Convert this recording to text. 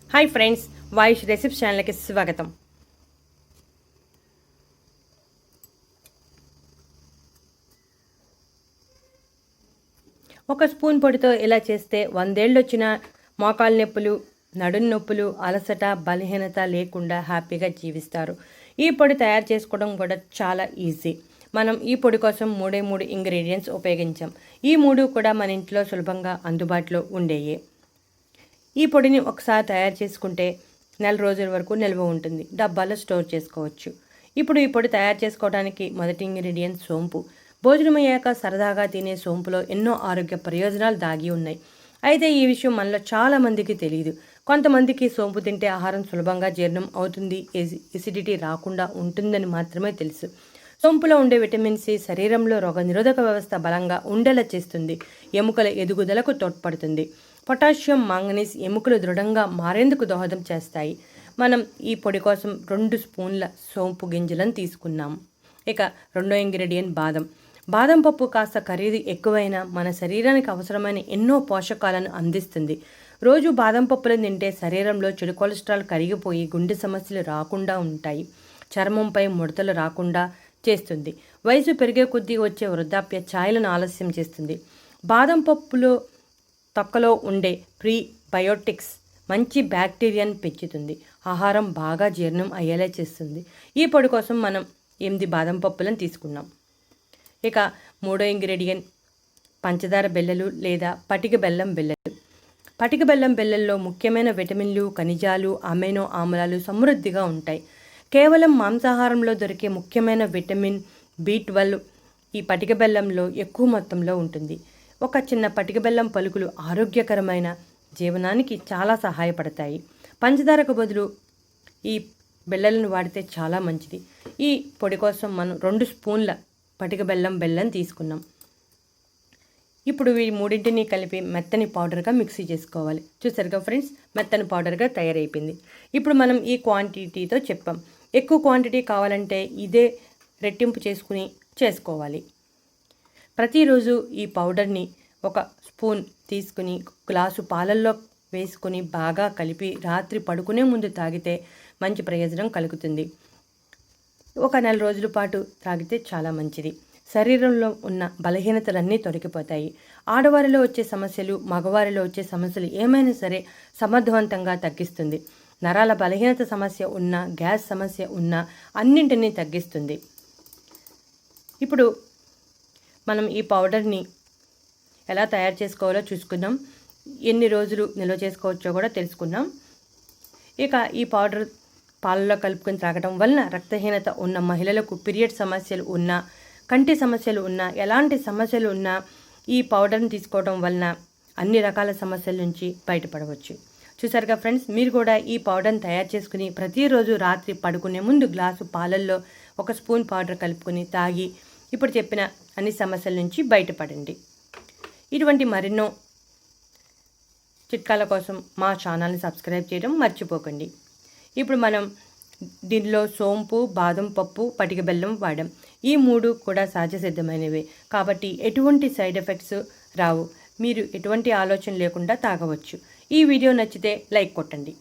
Hi friends, वाइश recipe channel की स्वागतम। ఒక స్పూన్ పొడితో ఇలా చేస్తే 100 ఏళ్ళు వచ్చిన మోకాళ్ళ నొప్పులు, నడుం నొప్పులు, అలసట, బలహీనత లేకుండా హ్యాపీగా జీవిస్తారు. ఈ పొడి తయారు చేసుకోవడం కూడా చాలా ఈజీ. మనం ఈ పొడి కోసం మూడే 3 ఇంగ్రీడియంట్స్ ఉపయోగించాం. ఈ మూడు కూడా మన ఇంట్లో సులభంగా అందుబాటులో ఉండేయే. ఈ పొడిని ఒకసారి తయారు చేసుకుంటే నెల రోజుల వరకు నిల్వ ఉంటుంది. డబ్బాలో స్టోర్ చేసుకోవచ్చు. ఇప్పుడు ఈ పొడి తయారు చేసుకోవడానికి మొదటి ఇంగ్రీడియంట్ సోంపు. భోజనం అయ్యాక సరదాగా తినే సోంపులో ఎన్నో ఆరోగ్య ప్రయోజనాలు దాగి ఉన్నాయి. అయితే ఈ విషయం మనలో చాలామందికి తెలియదు. కొంతమందికి సోంపు తింటే ఆహారం సులభంగా జీర్ణం అవుతుంది, ఎసిడిటీ రాకుండా ఉంటుందని మాత్రమే తెలుసు. సోంపులో ఉండే విటమిన్ సి శరీరంలో రోగనిరోధక వ్యవస్థ బలంగా ఉండేలా చేస్తుంది. ఎముకల ఎదుగుదలకు తోడ్పడుతుంది. పొటాషియం, మాంగనీస్ ఎముకలు దృఢంగా మారేందుకు దోహదం చేస్తాయి. మనం ఈ పొడి కోసం 2 స్పూన్ల సోంపు గింజలను తీసుకున్నాం. ఇక రెండో ఇంగ్రీడియంట్ బాదం. బాదం పప్పు కాస్త ఖరీదు ఎక్కువైనా మన శరీరానికి అవసరమైన ఎన్నో పోషకాలను అందిస్తుంది. రోజు బాదం పప్పులను తింటే శరీరంలో చెడు కొలెస్ట్రాల్ కరిగిపోయి గుండె సమస్యలు రాకుండా ఉంటాయి. చర్మంపై ముడతలు రాకుండా చేస్తుంది. వయసు పెరిగే కొద్దీ వచ్చే వృద్ధాప్య ఛాయలను ఆలస్యం చేస్తుంది. బాదం పప్పులో తొక్కలో ఉండే ప్రీబయోటిక్స్ మంచి బ్యాక్టీరియాను పెంచుతుంది. ఆహారం బాగా జీర్ణం అయ్యేలా చేస్తుంది. ఈ పొడి కోసం మనం 8 బాదం పప్పులను తీసుకున్నాం. ఇక మూడో ఇంగ్రీడియంట్ పంచదార బెల్లలు లేదా పటిక బెల్లం బెల్లలు. పటిక బెల్లం బెల్లల్లో ముఖ్యమైన విటమిన్లు, ఖనిజాలు, అమైనో ఆమ్లాలు సమృద్ధిగా ఉంటాయి. కేవలం మాంసాహారంలో దొరికే ముఖ్యమైన విటమిన్ B12 ఈ పటిక బెల్లంలో ఎక్కువ మొత్తంలో ఉంటుంది. ఒక చిన్న పటిక బెల్లం పలుకులు ఆరోగ్యకరమైన జీవనానికి చాలా సహాయపడతాయి. పంచదారకు బదులు ఈ బెల్లను వాడితే చాలా మంచిది. ఈ పొడి కోసం మనం 2 స్పూన్ల పటిక బెల్లం తీసుకున్నాం. ఇప్పుడు ఈ మూడింటిని కలిపి మెత్తని పౌడర్గా మిక్సీ చేసుకోవాలి. చూసారుగా ఫ్రెండ్స్, మెత్తని పౌడర్గా తయారైపోయింది. ఇప్పుడు మనం ఈ క్వాంటిటీతో చెప్పాం. ఎక్కువ క్వాంటిటీ కావాలంటే ఇదే రెట్టింపు చేసుకోవాలి. ప్రతిరోజు ఈ పౌడర్ని 1 స్పూన్ తీసుకుని గ్లాసు పాలల్లో వేసుకొని బాగా కలిపి రాత్రి పడుకునే ముందు తాగితే మంచి ప్రయోజనం కలుగుతుంది. 1 నెల రోజుల పాటు తాగితే చాలా మంచిది. శరీరంలో ఉన్న బలహీనతలన్నీ తొలగిపోతాయి. ఆడవారిలో వచ్చే సమస్యలు, మగవారిలో వచ్చే సమస్యలు ఏమైనా సరే సమర్థవంతంగా తగ్గిస్తుంది. నరాల బలహీనత సమస్య ఉన్నా, గ్యాస్ సమస్య ఉన్నా అన్నింటినీ తగ్గిస్తుంది. ఇప్పుడు మనం ఈ పౌడర్ని ఎలా తయారు చేసుకోవాలో చూసుకుందాం. ఎన్ని రోజులు నిల్వ చేసుకోవచ్చో కూడా తెలుసుకుందాం. ఇక ఈ పౌడర్ పాలలో కలుపుకొని త్రాగడం వలన రక్తహీనత ఉన్న మహిళలకు, పీరియడ్ సమస్యలు ఉన్నా, కంటి సమస్యలు ఉన్నా, ఎలాంటి సమస్యలు ఉన్నా ఈ పౌడర్ని తీసుకోవడం వలన అన్ని రకాల సమస్యల నుంచి బయటపడవచ్చు. చూసారుగా ఫ్రెండ్స్, మీరు కూడా ఈ పౌడర్ని తయారు చేసుకుని ప్రతిరోజు రాత్రి పడుకునే ముందు గ్లాసు పాలల్లో 1 స్పూన్ పౌడర్ కలుపుకొని తాగి ఇప్పుడు చెప్పిన అన్ని సమస్యల నుంచి బయటపడండి. ఇటువంటి మరెన్నో చిట్కాల కోసం మా ఛానల్ని సబ్స్క్రైబ్ చేయడం మర్చిపోకండి. ఇప్పుడు మనం దీనిలో సోంపు, బాదం పప్పు, పటిక బెల్లం వాడాం. ఈ 3 కూడా సహజ సిద్ధమైనవే కాబట్టి ఎటువంటి సైడ్ ఎఫెక్ట్స్ రావు. మీరు ఎటువంటి ఆలోచన లేకుండా తాగవచ్చు. ఈ వీడియో నచ్చితే లైక్ కొట్టండి.